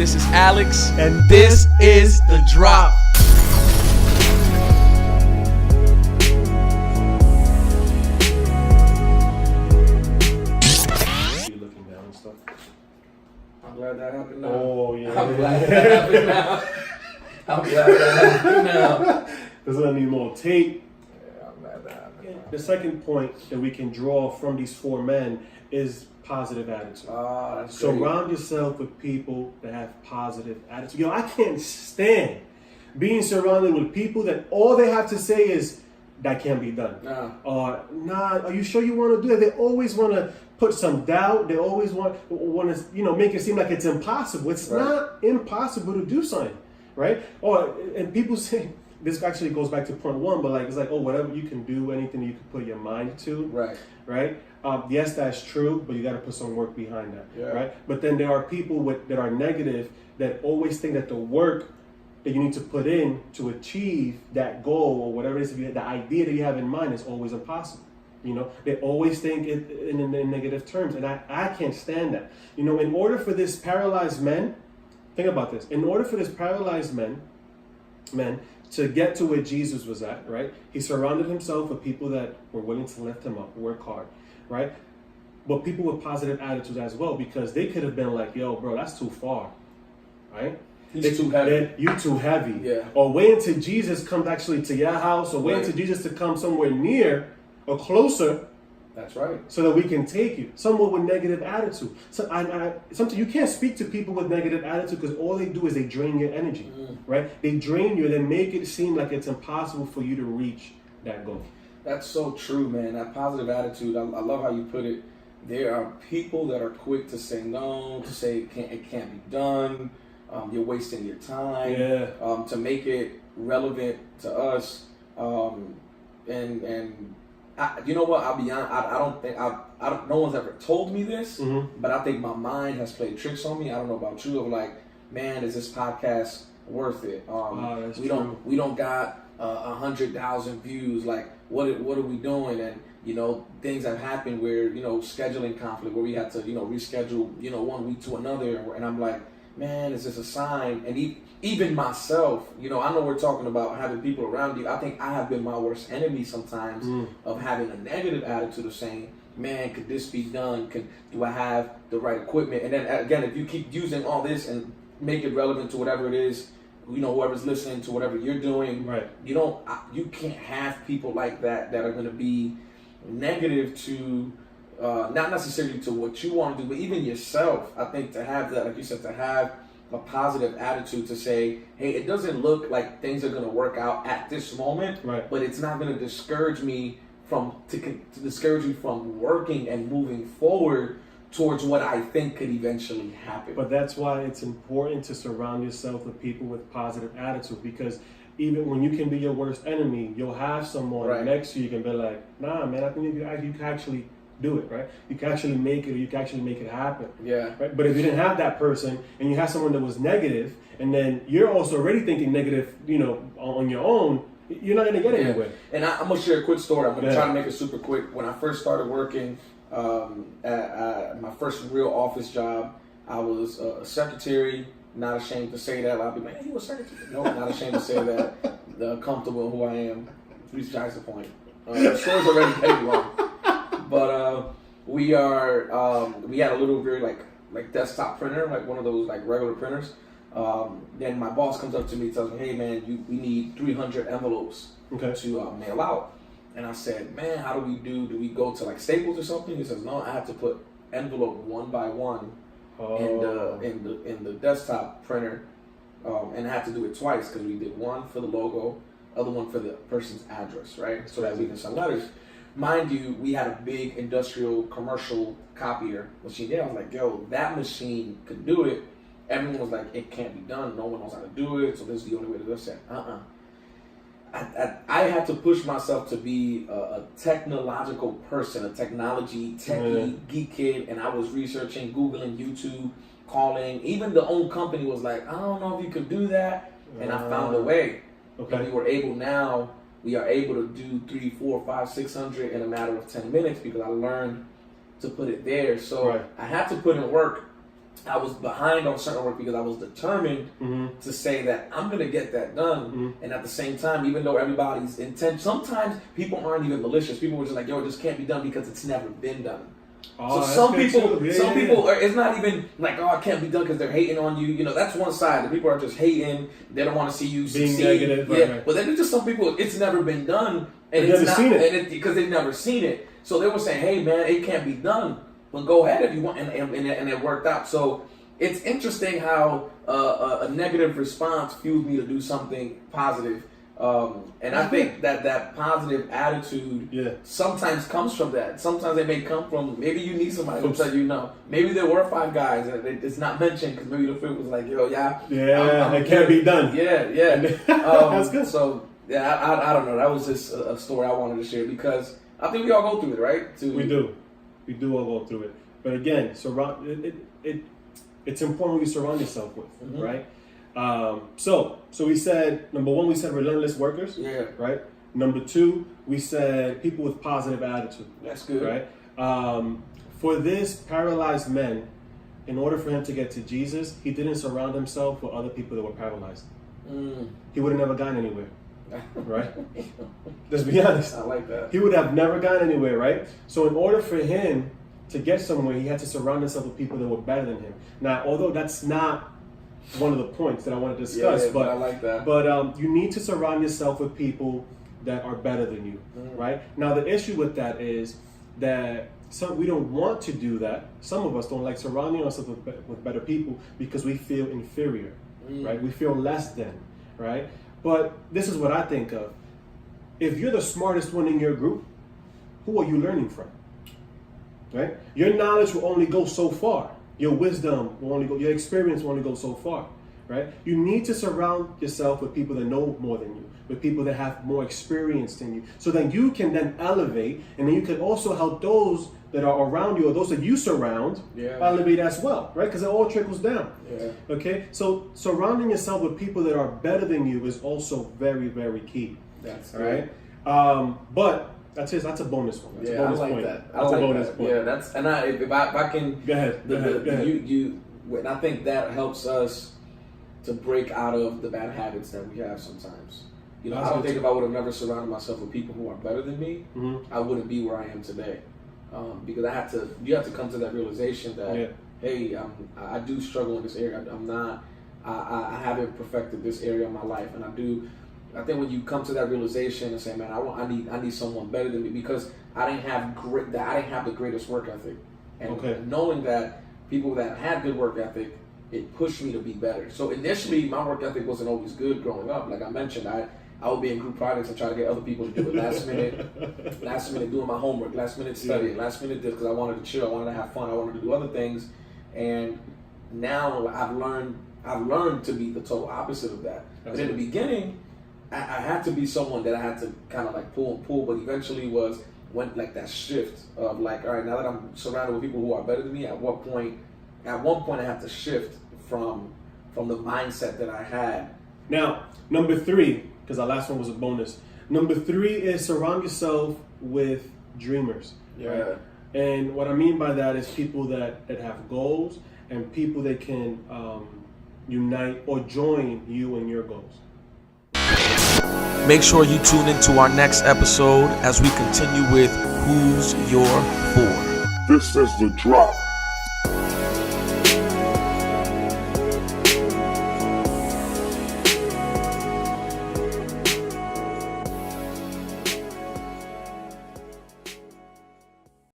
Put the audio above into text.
This is Alex, and this is The Drop. Looking down and stuff. I'm glad that happened now. Oh, yeah. I'm glad that happened now. I'm glad that happened now. There's gonna need more tape. Yeah, I'm glad that happened now. The second point that we can draw from these four men is positive attitude. That's great. Surround yourself with people that have positive attitude. Yo, I can't stand being surrounded with people that all they have to say is, that can't be done. Nah, are you sure you want to do that? They always want to put some doubt. They always want to, make it seem like it's impossible. It's not impossible to do something, right? And people say, this actually goes back to point one, but it's like, whatever you can do, anything you can put your mind to, right? Yes, that's true, but you got to put some work behind that, right? But then there are people that are negative that always think that the work that you need to put in to achieve that goal or whatever it is, the idea that you have in mind is always impossible. They always think it in negative terms, and I can't stand that. In order for this paralyzed man, think about this. In order for this paralyzed man to get to where Jesus was at, right? He surrounded himself with people that were willing to lift him up, work hard, right? But people with positive attitudes as well, because they could have been like, yo, bro, that's too far, right? He's too heavy. You too heavy. Yeah. Or wait until Jesus comes actually to your house, or wait until Jesus to come somewhere near or closer. That's right. So that we can take you. Someone with negative attitude. So sometimes you can't speak to people with negative attitude because all they do is they drain your energy, right? They drain you and they make it seem like it's impossible for you to reach that goal. That's so true, man. That positive attitude. I love how you put it. There are people that are quick to say no, to say it can't be done. You're wasting your time. Yeah. To make it relevant to us. You know what? I'll be honest. I don't think no one's ever told me this, but I think my mind has played tricks on me. I don't know about you. Of like, man, is this podcast worth it? We don't got 100,000 views. Like, what are we doing? And things have happened where scheduling conflict, where we had to reschedule 1 week to another, and I'm like, man, is this a sign? And even myself, I know we're talking about having people around you. I think I have been my worst enemy sometimes of having a negative attitude of saying, man, could this be done? Do I have the right equipment? And then again, if you keep using all this and make it relevant to whatever it is, whoever's listening to whatever you're doing, right? You can't have people like that are going to be negative to not necessarily to what you want to do, but even yourself. I think to have that, like you said, to have a positive attitude to say, hey, it doesn't look like things are going to work out at this moment, right? But it's not going to discourage me to discourage you from working and moving forward towards what I think could eventually happen. But that's why it's important to surround yourself with people with positive attitude, because even when you can be your worst enemy, you'll have someone next to you can be like, nah, man, I think you can actually do it, right? You can actually make it, or you can actually make it happen. Yeah. Right? But if you didn't have that person and you have someone that was negative, and then you're also already thinking negative, on your own, you're not going to get anywhere. And I'm going to share a quick story. I'm going to try to make it super quick. When I first started working at my first real office job, I was a secretary. Not ashamed to say that. I'll be like, hey, you a secretary? No, not ashamed to say that. Comfortable in who I am. Besides the point. The story's already pretty long. But we had a little very like desktop printer, like one of those like regular printers. Then my boss comes up to me and tells me, hey man, we need 300 envelopes to mail out. And I said, man, how do we go to like Staples or something? He says, no, I have to put envelope one by one in the desktop printer, and I have to do it twice because we did one for the logo, other one for the person's address, right? So that we can send letters. Mind you, we had a big industrial commercial copier machine there. I was like, yo, that machine could do it. Everyone was like, it can't be done. No one knows how to do it. So this is the only way to do it. I said, I had to push myself to be a technological person, a technology techie geek kid. And I was researching, Googling, YouTube, calling. Even the own company was like, I don't know if you could do that. And I found a way. And we are able to do 3, 4, 5, 600 in a matter of 10 minutes because I learned to put it there. So I had to put in work I was behind on certain work because I was determined to say that I'm going to get that done. And at the same time, even though everybody's intent, sometimes people aren't even malicious. People were just like, yo, it just can't be done because it's never been done. So some people, it's not even like, oh, it can't be done because they're hating on you. You know, that's one side. The people are just hating. They don't want to see you being succeed. Negative. Yeah, but then there's just some people, it's never been done. And they've never seen it. Because they've never seen it. So they were saying, hey, man, it can't be done. Well, go ahead if you want, and it worked out. So it's interesting how a negative response fueled me to do something positive. And I think that positive attitude sometimes comes from that. Sometimes it may come from, maybe you need somebody to tell you no. Maybe there were 5 guys, and it's not mentioned because maybe the film was like, yo, it can't be done. Yeah. That's good. So, yeah, I don't know. That was just a story I wanted to share because I think we all go through it, right? We do all go through it. But again, it's important who you surround yourself with, right? So we said, number 1, we said relentless workers. Yeah. Right? Number 2, we said people with positive attitude. That's good. Right? For this paralyzed man, in order for him to get to Jesus, he didn't surround himself with other people that were paralyzed. He would have never gone anywhere. Right? Let's be honest. I like that. He would have never gone anywhere, right? So in order for him to get somewhere, he had to surround himself with people that were better than him. Now, although that's not one of the points that I want to discuss, but I like that. But you need to surround yourself with people that are better than you, right? Now, the issue with that is that we don't want to do that. Some of us don't like surrounding ourselves with better people because we feel inferior, right? We feel less than, right? But this is what I think of. If you're the smartest one in your group, who are you learning from? Right? Your knowledge will only go so far. Your wisdom will only go, your experience will only go so far. Right? You need to surround yourself with people that know more than you, with people that have more experience than you, so that you can then elevate, and then you can also help those that are around you or those that you surround elevate as well, right? Because it all trickles down. Okay? So surrounding yourself with people that are better than you is also very, very key. That's all right. But that's a bonus one. That's a bonus I like point. that. That's a bonus point. Yeah, that's if I can go ahead. You I think that helps us to break out of the bad habits that we have sometimes. You know, I don't think if I would have never surrounded myself with people who are better than me, I wouldn't be where I am today. Because you have to come to that realization that hey, I do struggle in this area. I haven't perfected this area of my life, and I think when you come to that realization and say, man, I need someone better than me because I didn't have the greatest work ethic, and knowing that people that had good work ethic, it pushed me to be better. So initially, my work ethic wasn't always good growing up. Like I mentioned, I would be in group projects and try to get other people to do it last minute doing my homework, last minute studying, last minute this because I wanted to chill, I wanted to have fun, I wanted to do other things. And now I've learned to be the total opposite of that. But in the beginning, I had to be someone that I had to kind of like pull, but eventually went like that shift of like, all right, now that I'm surrounded with people who are better than me, at one point I had to shift from the mindset that I had. Now, number 3, because our last one was a bonus. Number 3 is surround yourself with dreamers. Right? And what I mean by that is people that have goals and people that can unite or join you in your goals. Make sure you tune into our next episode as we continue with Who's Your For. This is The Drop.